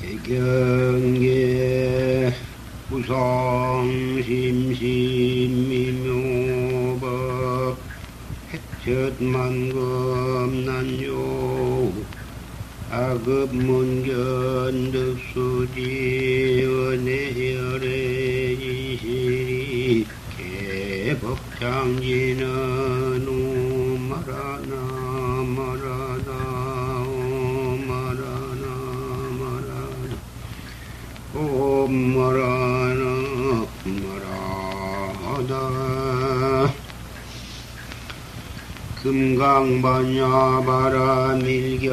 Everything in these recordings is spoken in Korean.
개경계 무성심심미묘법 핵set만검난요 악업문견득수지 은혜열의 이실이 개법장지는 오마라나 마라나 오마라나 마라나 오마라나 마라나 금강반야바라밀경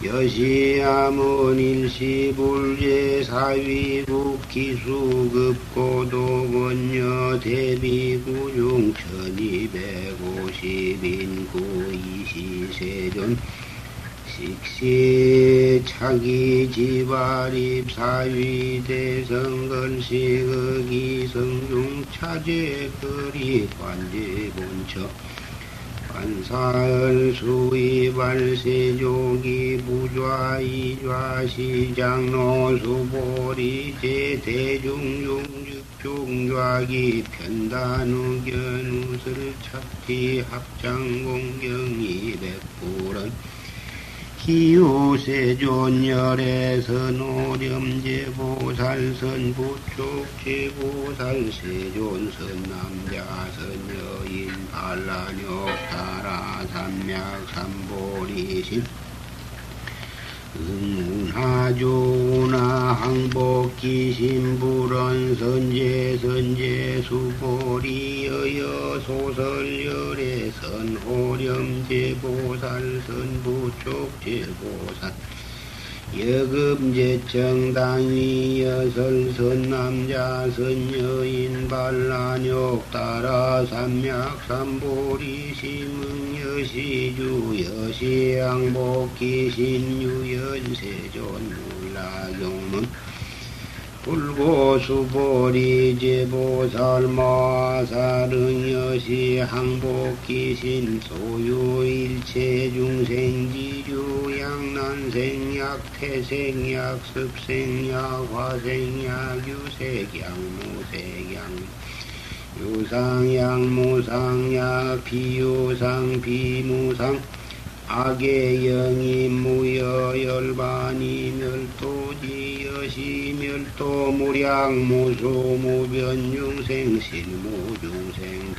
여시아무닐시불제사위국기수급고도건여 대비구중 1250인구 이시세존 식시차기지발입사위대성건식의기성중 차제거리 관제본처 관사을 수의발세조기 부좌이좌 시장로 수보리제 대중중직종좌기 편단우견우슬 착지 합장공경이 백불은 기우세존열에선 오렴제보살선 부축제보살세존선 남자선 여인 반란욕따라 삼맥삼보리신 응문하조나 항복기신불원 선제수보리여여 소설열의 선호렴제보살 선부촉제보살 여금제청당위 여설선남자 선여인 반란욕 따라 삼맥삼보리 심응여시주 여시양복기 신유연세존 물라용문 불고수보리 제보살 마살은 여시 항복기신 소유일체중생지주 양난생약 태생약 습생약 화생약 유색약 무색약 유상약 무상약 비유상 비무상 악의 영이 무여열반이 멸도지 여시 멸도 무량 무수 무변중생 실무중생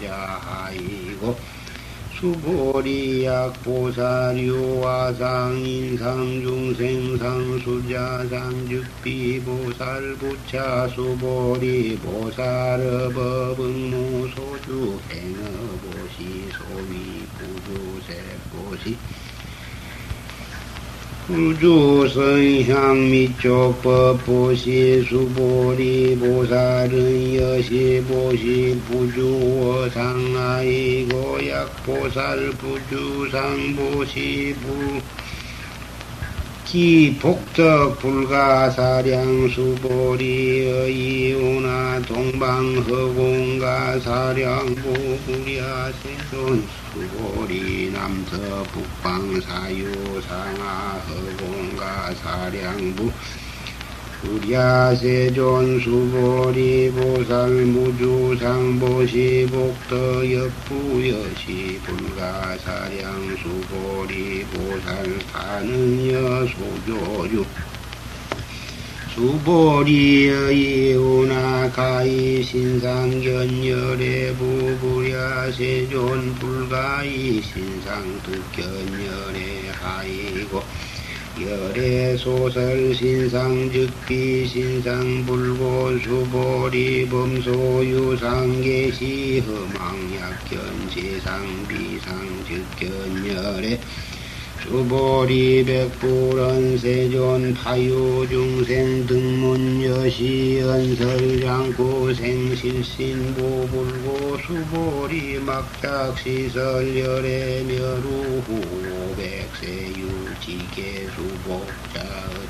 등멸도자하이고 수보리약 보살유화상 인상중생 상수자상 즉비보살 부차 수보리 보살업업응무 소주 행어보시 소위 부주세보시 우주선향 미촉법보시 수보리 보살은 여시보시 부주어상아이고 약보살 부주상보시 기복적 불가사량 수보리의 이오나 동방허공가 사량부 부랴세존 수보리 남서 북방 사유상하 허공가 사량부 부랴세존 수보리 보살 무주상보시 복더 역부여시 불가사량 수보리 보살 타능여 소조주 수보리의 이우나 가이 신상견열의 부부랴세존 불가이 신상득견열의 하이고 열의 소설 신상즉비 신상불고 수보리 범소유상계시 험왕약견 지상비상즉견열의 수보리 백불원 세존 파유중생 등문여시 연설장구 생실신보불고 수보리 막작시설열의 멸우후 백세유지계수복자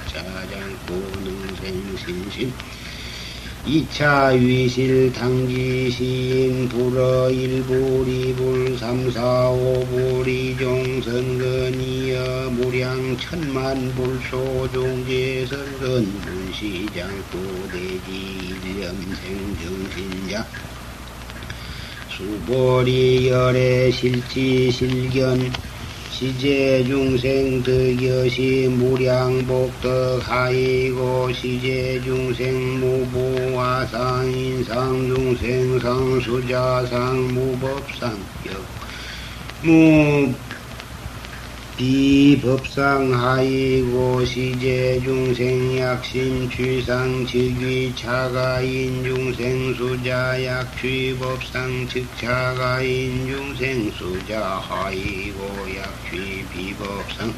차장구 능생신심 이차 위실 당지시인 불어 일불이불 삼사오불 이종선근이여 무량 천만불 소종제선근 문시장구대지 일념생정신자 수보리 열애 실지 실견 시제중생 득여시 무량복덕 하이고 시제중생 무보화상 인상중생 상수자상 무법상 비법상 하이고 시제중생 약신 취상 즉위 차가인 중생 수자 약취법상 즉차가인 중생 수자 하이고 약취 비법상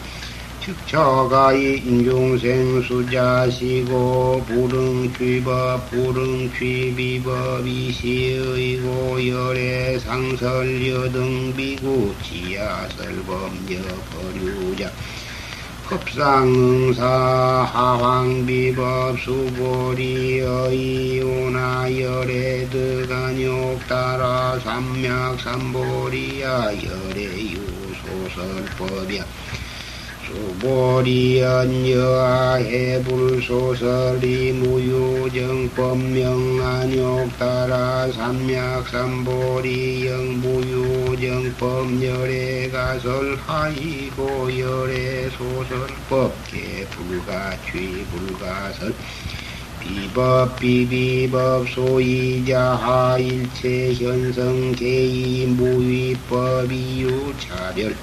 즉차가인 중생 수자시고 불응취법 불응취비법 이시의고 열애 상설 여등 비구 지하설법 여거류자 법상응사 하황비법 수보리의 오나 열애 득안욕 따라 삼맥삼보리야 열애유 소설법이야 수보리연 여하해 불소설이 무유정법 명안욕 따라 삼맥삼보리 영무유정법 열애가설 하이고 열애소설법 개불가취 불가설 비법 비비법 소이자하 일체 현성 개이 무위법 이유차별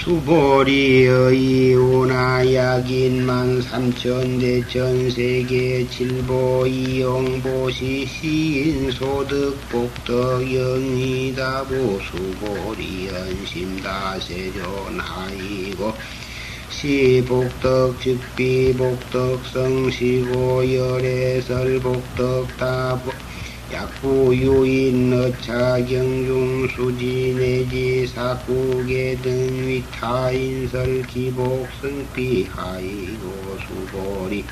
수보리의 오나약인만 삼천대천 세계 칠보 이용보시 시인 소득 복덕 영이다보 수보리연 심다세조 나이고 시복덕 즉비복덕 성시고 열애설 복덕 다보 약부유인 너차경중 수지 내지 사국의 등 위타인설 기복 승비 하이고 수보리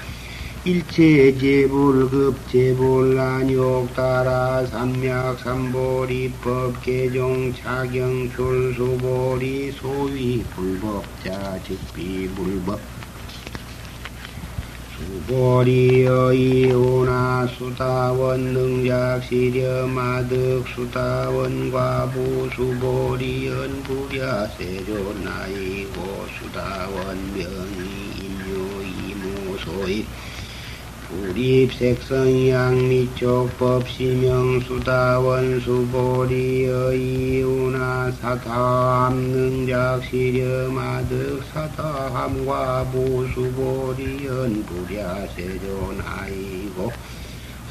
일체제불급 제불란욕 따라 삼맥삼보리법 개종 차경출 수보리 소위 불법자 즉비불법 수보리의 오나 수다원 능작 시려마득 수다원 과부 수보리연 부랴 세존나이고 수다원 명이 인유 이무소이 불입색성양 미촉법 시명 수다원 수보리의 오나 사타함 능작 시려마득 사타함과 부수보리연 부랴세존하이고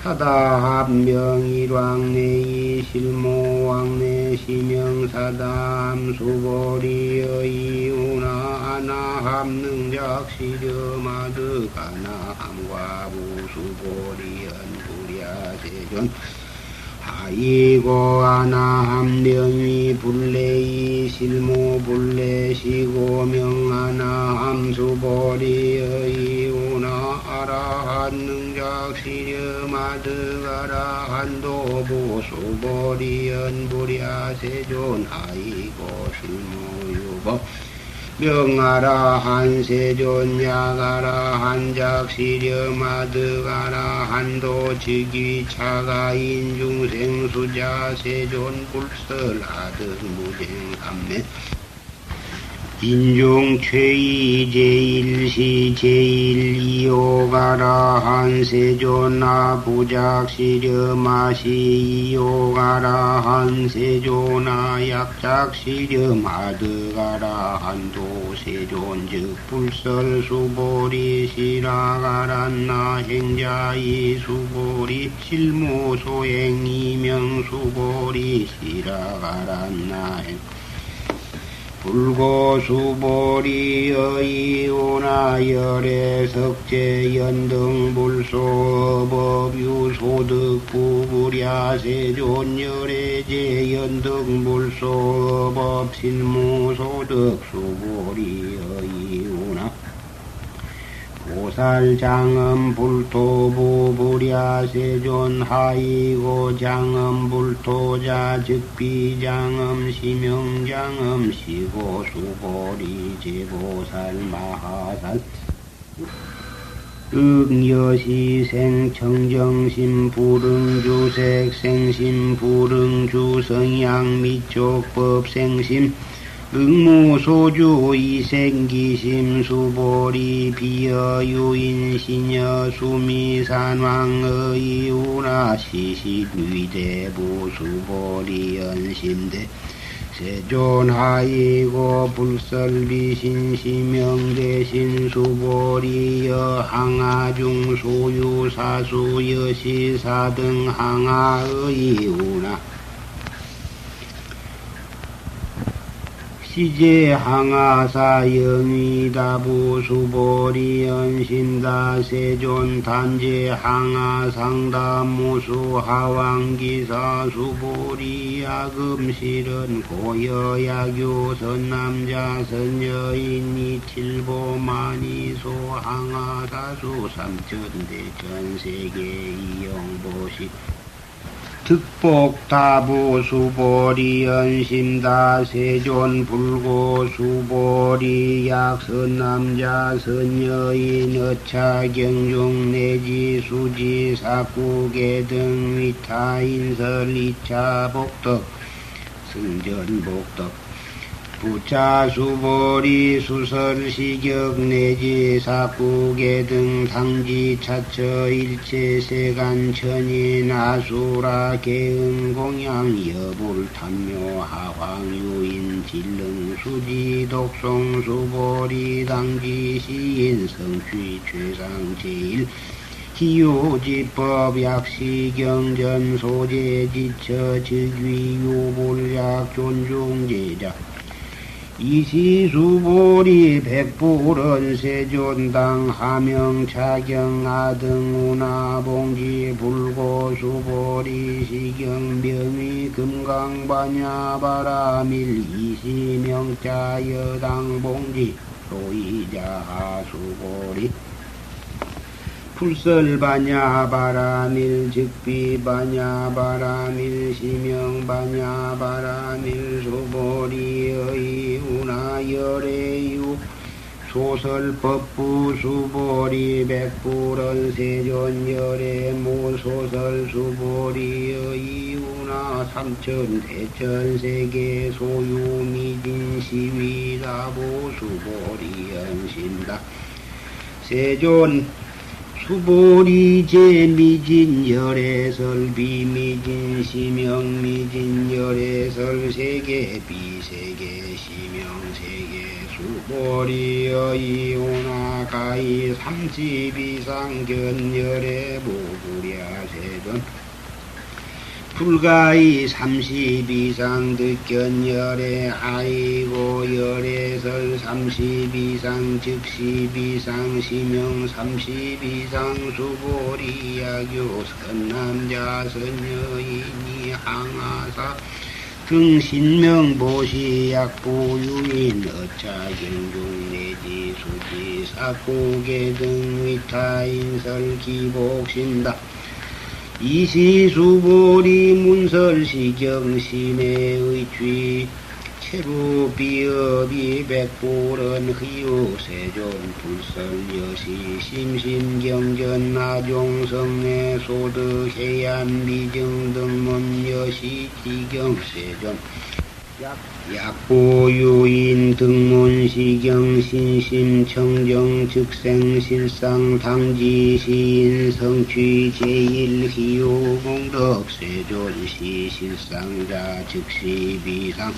사다함 명일왕내이 실모왕내 시명사다함 수보리의 오나 아나함 능작 시려마득 아나함과 부수보리연 부랴세존 하이고 아나함 명이 불레이 실모 불레시고 명아나함 수보리의 오나 아라한 능작 시려마득 아라한도 부수보리연 부랴세존 하이고 실모유법 명아라한 세존 약아라한 작시려마득 아라한도 즉위 차가인 중생 수자 세존 불설하득 무쟁감매 인중 최이 제일시 제일이오가라한 세존나 부작시려마시 이오가라한 세존나 약작시려마득아라한도 세존 즉 불설수보리 시라가란나 행자이 수보리 실무소행 이명수보리 시라가란나 행 불고수보리의 오나 열애 석재 연등 불소법 유소득 부부랴 세존 열애제 연등 불소법 실무소득 수보리의 오나 보살 장엄 불토 부부랴 세존 하이고 장엄 불토자 즉비 장엄 시명 장엄 시고 수보리 제보살 마하살 응여시생 청정심 불응주색 생심 불응주성양 미촉법 생심 응무소주 이생기심 수보리 비여유인 시녀 수미산왕의 우나 시시위대부 수보리 연심대 세존하이고 불설비신 시명대신 수보리여 항아중 소유 사수 여시사 등 항아의 우나 시제 항아사 영위다부 수보리 연심다 세존 단제 항아상다 무수 하왕기사 수보리 야금실은 고여야교 선남자 선여인이 칠보만이소 항아다수 삼천대천세계 이영보시 득복다부 수보리 연심다 세존 불고 수보리 약선남자 선여인 어차경중 내지 수지 사구계 등 위타인설 이차복덕 승전복덕 부차 수보리 수설시격 내지 사구계 등 상지 차처 일체 세간 천인 아수라 개응 공양 여불 탐묘 하황 유인 진릉 수지 독송 수보리 당지 시인 성취 최상 제일 기요지법 약시경전 소재 지처 즉위 유불약 존중 제자 이시수보리 백불은 세존당 하명차경 아등우나 봉지 불고 수보리 시경 명의 금강반야 바라밀 이시명자 여당 봉지 로이자 수보리 풀설바냐 바라밀 즉비바냐 바라밀 시명바냐 바라밀 수보리의 우나열애유 소설법부 수보리 백불은 세존열애 모소설 수보리의 우나 삼천 대천세계 소유미진 시위다보 수보리 연신다 세존 수보리 제미진 열애설 비미진 시명 미진 열애설 세계 비세계 시명 세계 수보리의 오나 가히 30 이상 견열애 무구랴 세존 불가히 30 이상 득견열애 아이고 열애설 30 이상 즉시 이상 시명 30 이상 수보리 야교 선남자 선여인이 항아사 등 신명보시 약부유인 어차경중 내지 수지 사고계 등 위타인설 기복신다 이시수보리 문설시경 시내의 취 체루 비업이 백불은 희우 세존 불설여시 심심경전 나종성내 소득 해안 미정 등문 여시 지경 세존 약보유인 등문시경 신심청정 즉생실상 당지시인 성취 제1희요공덕 세존시 실상자 즉시비상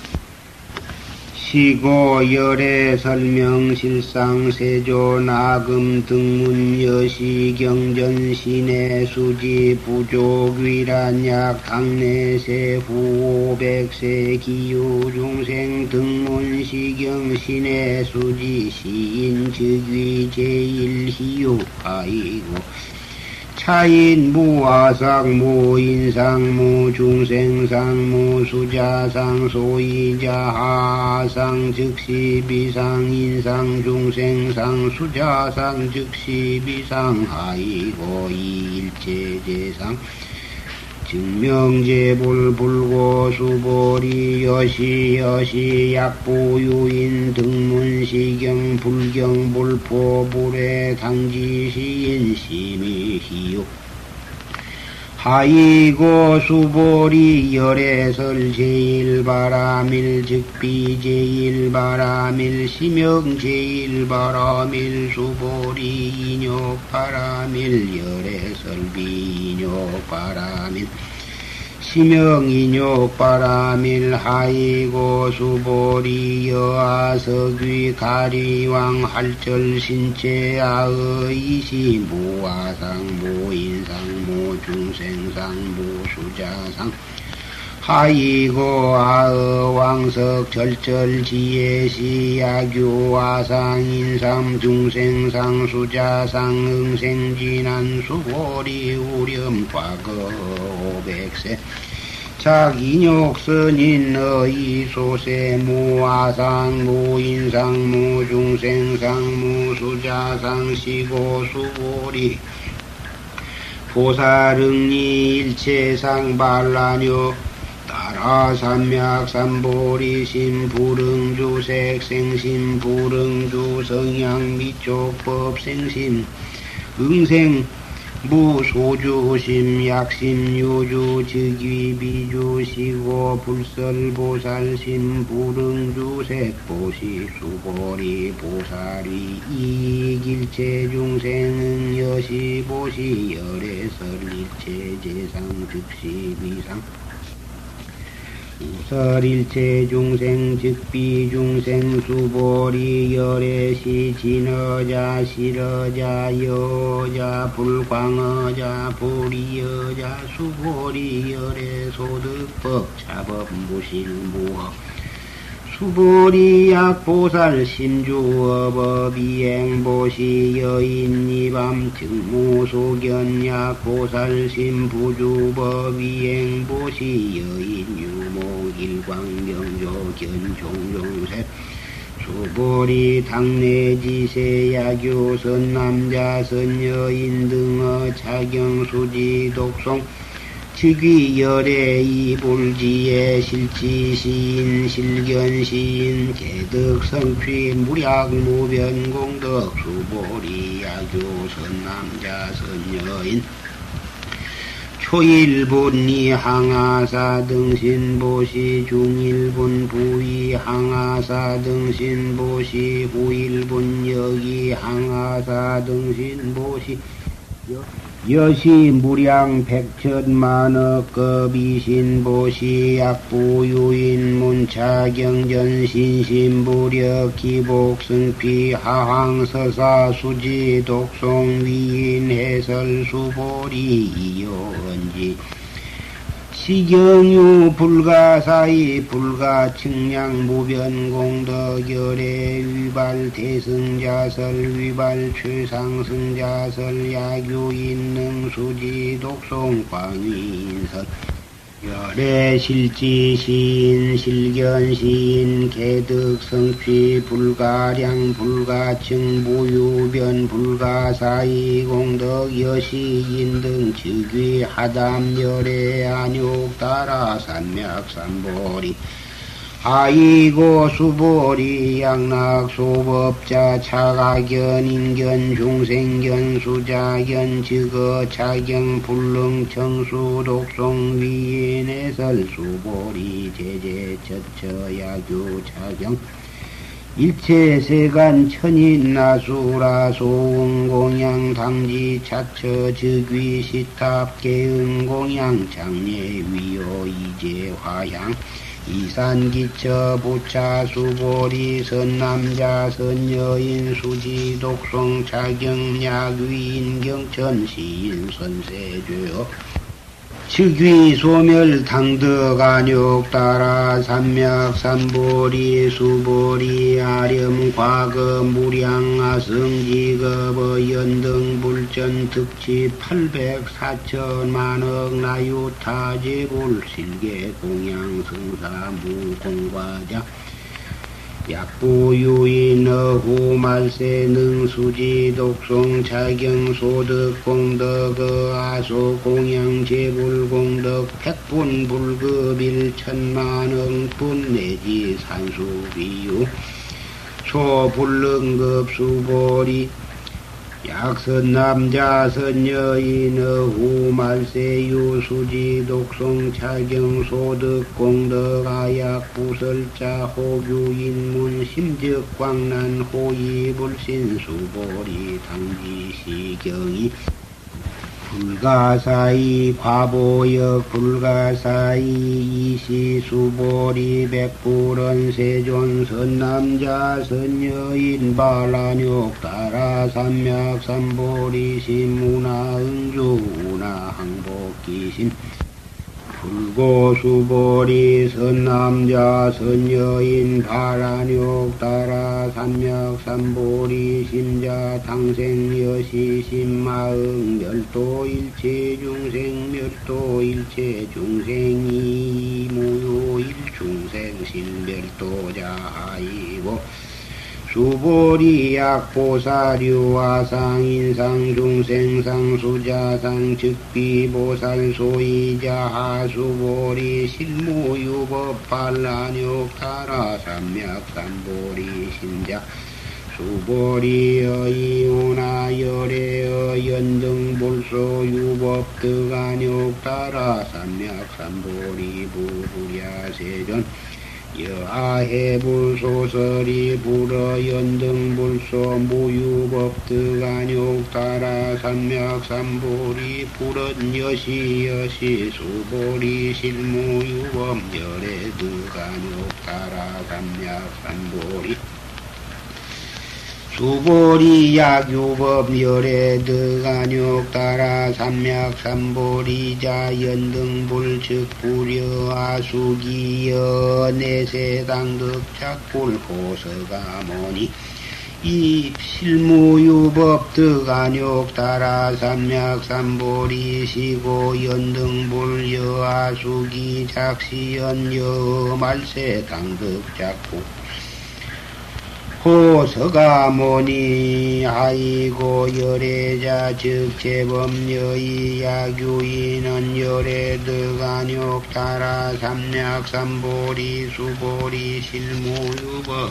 시고열애 설명 실상 세존 아금 등문 여시 경전 시내 수지 부족 위란약 당내세 후 500세 기유 중생 등문 시경 시내 수지 시인 즉위 제1희요 아이고 차인 무아상 무인상 무중생상 무수자상 소이자 하상 즉시 비상 인상 중생상 수자상 즉시 비상 하이고 이일체제상 증명제불 불고 수보리 여시 약보유인 등문시경 불경 불포 불에 당지시인 심의희요 하이고 수보리 열애설 제일바라밀 즉비 제일바라밀 심영 제일바라밀 수보리 인욕바라밀 열애설비 인욕바라밀 심영 인욕바라밀 하이고 수보리 여아석위 가리왕 할절 신체 아의이시 무아상 무인상 무중생상 무수자상 하이고 아의왕석 절절 지혜시 야규 아상 인삼 중생상 수자상 응생진한 수보리 우렴 과거 500세 작인욕선인 의소세 무아상 무인상 무중생상 무수자상 시고 수보리 보살응리 일체상 발라뇨 따라 삼약 삼보리 심불응주 색생심 불응주 성향 미촉법 생심 응생 무소주심 약심 유주 즉위 비주 시고 불설 보살심 불응주 색보시 수보리 보살이 이익일체 중생은 여시 보시 열애설 일체 제상 즉시 비상 우설일체 중생 즉비 중생 수보리 열애시 진어자 실어자 여자 불광어자 불이여자 수보리 열애 소득법 자법 무실무업 수보리 약보살 심주어법 이행보시 여인이밤 증무소견 약보살 심부주법 이행보시 여인 유목일광명조 견종종셋 수보리 당내지세 야교선 남자 선여인 등의 차경수지 독송 즉위 열애 이불지에 실지시인 실견시인 개득성취 무략 무변공덕 수보리 야교 선남자 선여인 초일분이 항아사 등신보시 중일분 부위 항아사 등신보시 후일분 여기 항아사 등신보시 여시 무량 백천만억 급이신보시 약부유인 문차경전 신신부력 기복승피 하황서사 수지 독송 위인 해설 수보리 이요언지 시경유 불가사이 불가측량 무변공덕 열애 위발 대승자설 위발 최상승자설 야교인능 수지 독송 광위인설 열애 실지시인 실견시인 개득성취 불가량 불가층 무유변 불가사이 공덕 여시인 등 즉위 하담 열애 안욕 따라 산맥 산보리 하이고 수보리 양락 소법자 차가견 인견 중생견 수자견 즉어 차경 불능 청수 독송 위인해설 수보리 제제 처처 야규 차경 일체 세간 천인 나수라 소응공양 당지 차처 즉위 시탑 개은공양 장례 위요 이제 화양 이산기처 부차 수보리 선남자 선여인 수지 독송 차경 약위인 경천 시인 선세죄업 즉위 소멸 당덕 안욕 따라 삼약 삼보리 수보리 아렴 과거 무량 아승지겁 연등 불전 특치 804천만억 나유타제불 실계 공양 승사 무공과자 약부유인 어후 말세 능수지 독송 자경 소득 공덕 아소 공양 제불 공덕 백분 불급 1천만억 분 내지 산수 비유 소불능급 수보리 약선 남자 선여인 어후 말세 유수지 독송 차경 소득 공덕 아약 부설자 호규 인문 심적 광난 호이 불신 수보리 당지 시경이 불가사의 과보역 불가사의 이시 수보리 백불원 세존 선남자 선여인 발란욕 따라 삼약 삼보리 신문화 은주 운하 항복기신 불고수보리 선남자 선여인 발란욕 따라 삼약 삼보리 심자 당생여시 신마응 멸도 일체 중생 멸도 일체 중생이 무효 일중생 신멸도자 하이고 수보리 약보사류 아상인상 중생상 수자상 즉비보살 소이자 하수보리 실무유법 반란욕 타라 삼약 삼보리 신자 수보리 여이오나 열애어 연등불소 유법 득안욕 따라 삼약 삼보리 부부랴 세전 여하해불소설이 불어 연등불소 무유법 득안욕 따라 삼약 삼보리 불은 여시 수보리 실무유법 열애 득안욕 따라 삼약 삼보리 수보리 약유법 열애 득안욕 따라 삼약 삼보리자 연등불 즉불여 아수기여 내세당득 작불 호서가모니 이 실무유법 득안욕 따라 삼약 삼보리 시고 연등불 여아수기 작시연 여 말세당득 작불 호서가모니 아이고 열애자 즉 제법여의 약유인은 열애 득안욕 따라 삼약 삼보리 수보리 실무유법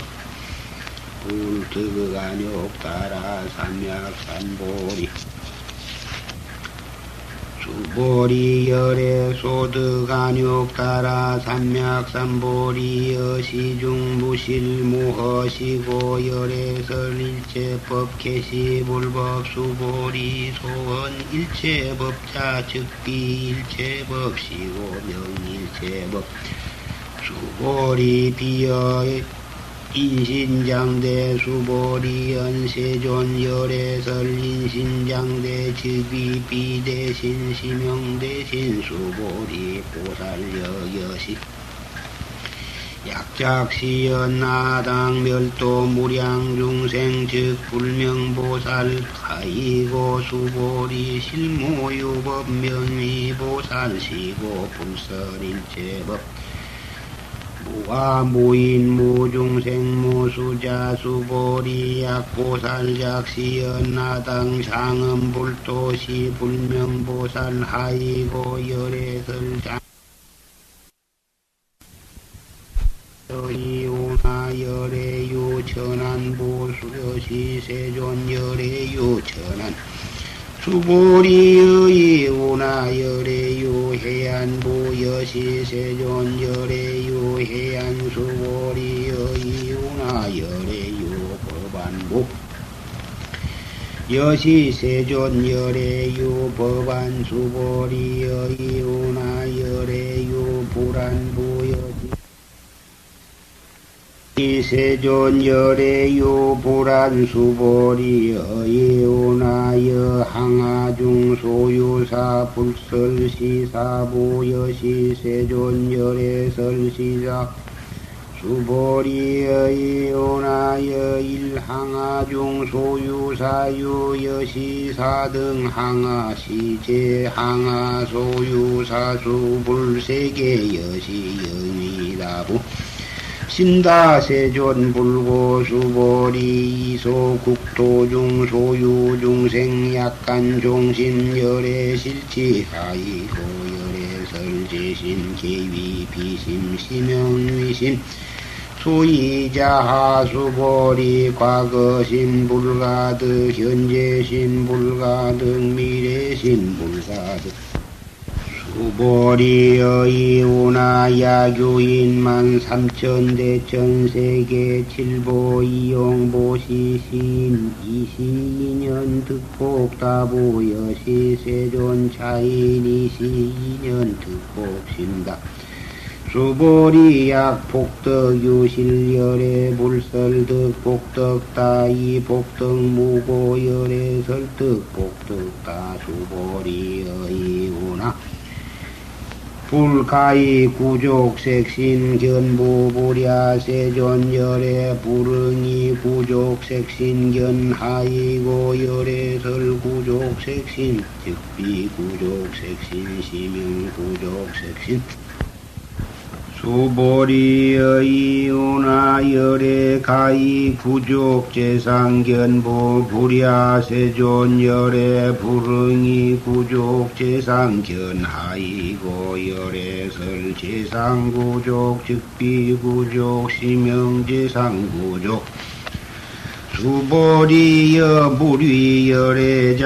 불득안욕 따라 삼약 삼보리 수보리 열애 소득안욕 따라 삼약 삼보리 여시중 무실 무허시고 열애설 일체법 개시 불법 수보리 소원 일체법자 즉비 일체법 시고 명일체법 수보리 비여 인신장대 수보리 연세존 열애설 인신장대 즉위 비대신 시명대신 수보리 보살여여시 약작시연 나당 멸도 무량중생 즉 불명보살 하이고 수보리 실무유법 명의보살 시고 불설일체법 무아무인 무중생 무수자 수보리 약보살 작시연 나당 장음 불도시 불명보살 하이고 열애설 장 여이오나 열애유 천안 보수여시 세존 열애유 천안 수보리 여이오나 열애유 해안부 여시 세존 열애유 해안 수보리 여이오나 열애유 법안부 여시 세존 열애유 법안 수보리 여이오나 열애유 불안부 여시 이세존 열애유 불안수보리여 예오나여 항아중 소유사 불설시사부여시 세존 열애설시사 수보리여 예오나여 일항아중 소유사유 여시사등 항아시제 항아소유사수 불세계 여시영이라부 신다세존 불고수보리 이소국토중 소유중생 약간 종신 열애실치 하이고 열애설제신 계위 비심 시명위심 소이자하수보리 과거신 불가득 현재신 불가득 미래신 불가득 수보리여 이우나 야교인만 삼천대천세계 칠보 이용보시신 이시인연 득복다부여시 세존 차인이시인연 득복신다 수보리 약복덕 유실열애 불설득 복덕다이 복덕 무고열애 설득 복덕다 수보리여 이우나 불가이 구족색신 견부부랴 세존열애 불응이 구족색신 견하이고 열애설 구족색신 즉비 구족색신 시명 구족색신 수보리여 이우나 열애 가이 구족 재상견부 부랴 세존 열애 불응이 구족 재상견하이고 열애설 재상구족 즉비구족 시명재상구족 수보리여 무리열애작시렴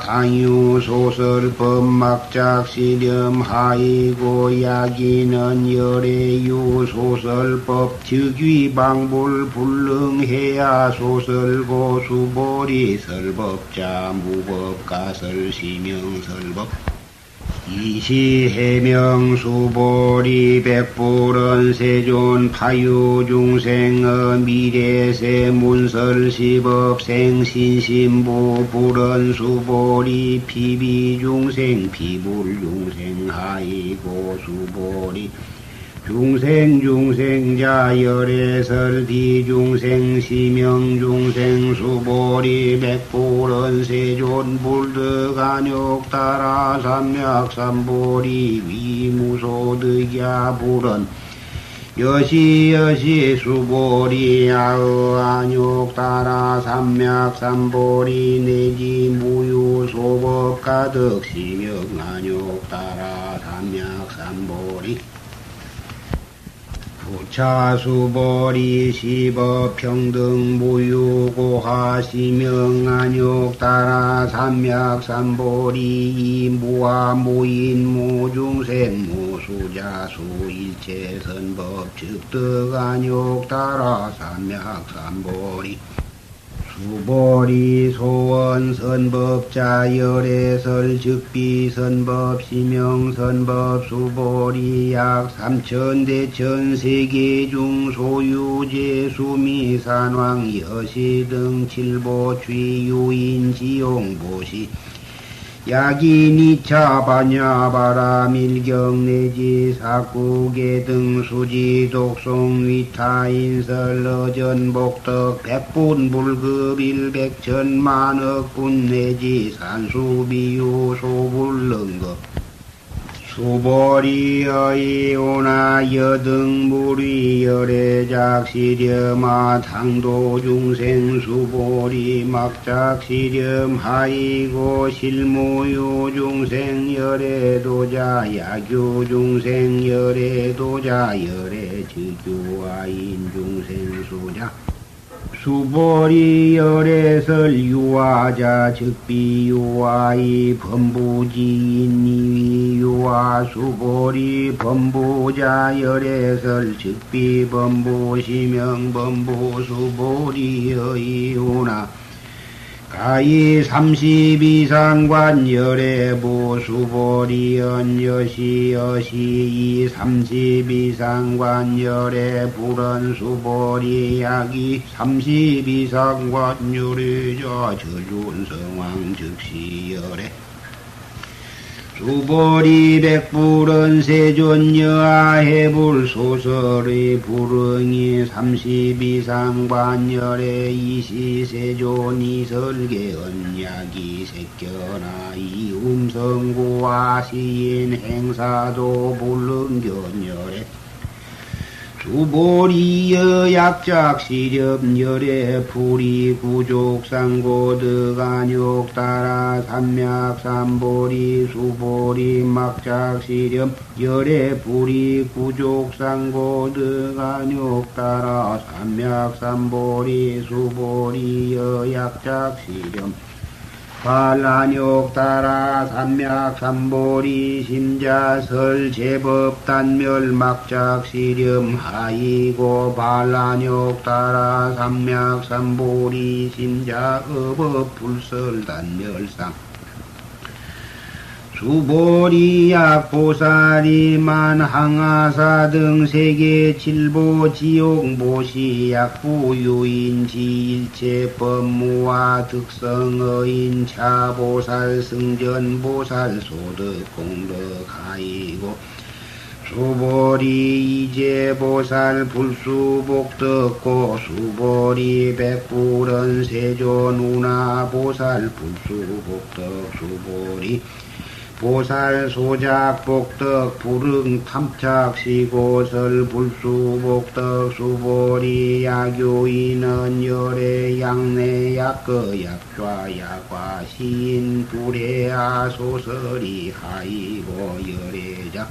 당유소설법막작시렴 하이고 야기는 열애유소설법 즉위방불 불능해야 소설고 수보리 설법자 무법가설 시명설법 이시해명 수보리 백불은 세존 파유중생의 미래세 문설시법 생신신부 불은 수보리 피비중생 피불중생 하이고 수보리 중생자 열애설 비중생 시명중생 수보리 백불은 세존 불득안욕 따라 삼맥삼보리 위무소득야 불은 여시 수보리 야의안욕 따라 삼맥삼보리 내지 무유소법 가득 시명안욕 따라 삼맥삼보리 부차수보리 시법평등 무유고하시명안욕 따라 삼맥삼보리 이무와 무인 무중생 무수자수 일체선법 즉득안욕 따라 삼맥삼보리 수보리 소원선법자 열애설 즉비선법 시명선법 수보리 약 삼천대천세계 중 소유제 수미산왕 여시 등 칠보취 유인 지용보시 야기니차 반야바라 밀경 내지 사구계 등 수지 독송 위타인설 어전 복덕 백분 불급 일백천만억분 내지 산수비유 소불능급 수보리여 이오나 여등 무리 열애작시렴 당도중생 수보리 막작시렴 하이고 실무유중생 열애도자 야교중생 열애도자 열애즉교아인중생 수자 수보리 열애설 유아자 즉비유아이 범부지인이 유아 수보리 범부자 열애설 즉비 범부 시명 범부 수보리 여이오나 가히 32상관 열애부 수보리연 여시 이 32상관 열애불은 수보리 약이 32상관 열애자 전륜성왕 즉시 열애 수보리 백불은 세존여하해불 소설의 불응이 32상관열의 이시세존이 설계 언약이 색견하 이 음성고와 시인 행사도 불능견열의 수보리여 약작시렴 열애 불이 구족상고득안욕 따라 삼맥삼보리 수보리 막작시렴 열애 불이 구족상고득안욕 따라 삼맥삼보리 수보리여 약작시렴 반란욕 따라 삼맥삼보리 심자설 제법 단멸 막작시렴 하이고 반란욕 따라 삼맥삼보리 심자업업 불설 단멸상 수보리약 보살이만 항아사 등 세계 칠보 지옥 모시 약부 유인지 일체 법무와 득성어인 차보살 승전 보살 소득 공덕 하이고 수보리 이제보살 불수복덕고 수보리 백불은 세존 운하보살 불수복덕 수보리 보살 소작 복덕 불응 탐착시고설 불수복덕 수보리 야교인은 열애 양내 약거 약좌 약화 시인 불해아 소설이 하이고 열애자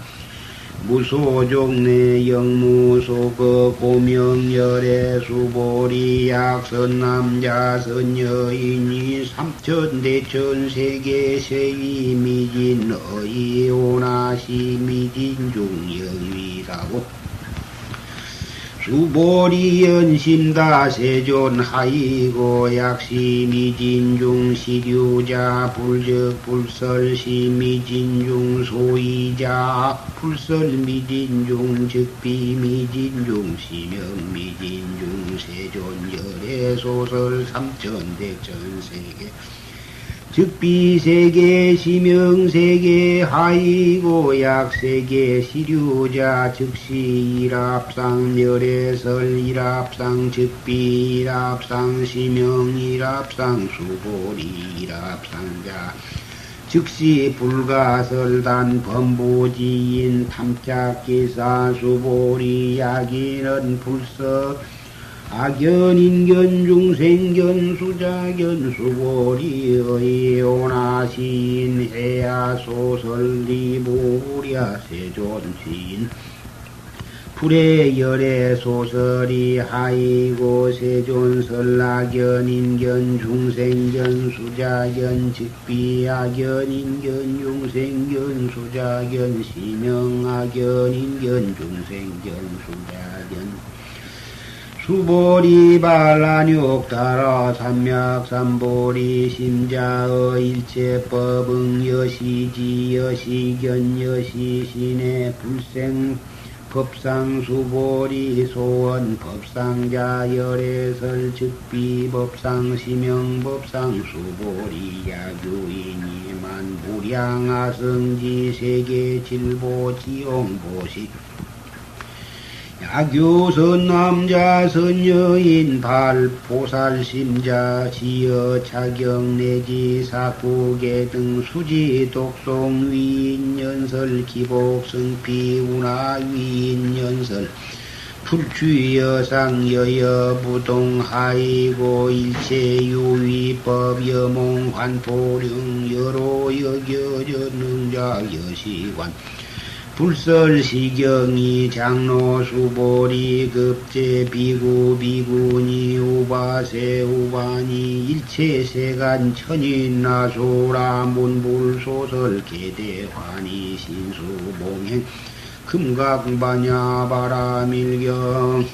무소종내 영무소거 고명열애 수보리 약선남자 선여인이 삼천대천 세계세위 미진 어이오나시 미진중 영위사고 수보리 연심다 세존 하이고 약시 미진중 시류자 불적 불설 시미진중 소이자 불설 미진중 즉비 미진중 시명 미진중 세존 열애 소설 삼천대천 세계 즉비 세계 시명 세계 하이고 약 세계 시류자 즉시 일합상 열애설 일합상 즉비 일합상 시명 일합상 수보리 일합상자 즉시 불가설단 범보지인 탐착기사 수보리 약인은 불서 악견인견 중생견 수자견 수보리의 오나시인 해야소설리 모리야 세존시인 불의 열애 소설이 하이고 세존설 악견인견 중생견 수자견 즉비 악견인견 중생견 수자견 시명 악견인견 중생견 수자견 수보리 반란욕 따라 삼맥삼보리 심자의 일체법응 여시지 여시견 여시신의 불생 법상 수보리 소원 법상자 열애설 즉비 법상 시명 법상 수보리 야교인이만 무량아성지 세계 질보 지용보시 야교선 남자 선여인 발보살심자 지어 자경 내지 사구계 등 수지 독송 위인연설 기복 승피 운하 위인연설 풀취여상 여여부동 하이고 일체 유위법 여몽 환포령 여로 여겨전능자 여시관 불설시경이 장로 수보리 급제 비구 비구니 우바세 우바니 일체 세간 천인 나소라 문불 소설 계대환이 신수봉행 금각반야 바라밀경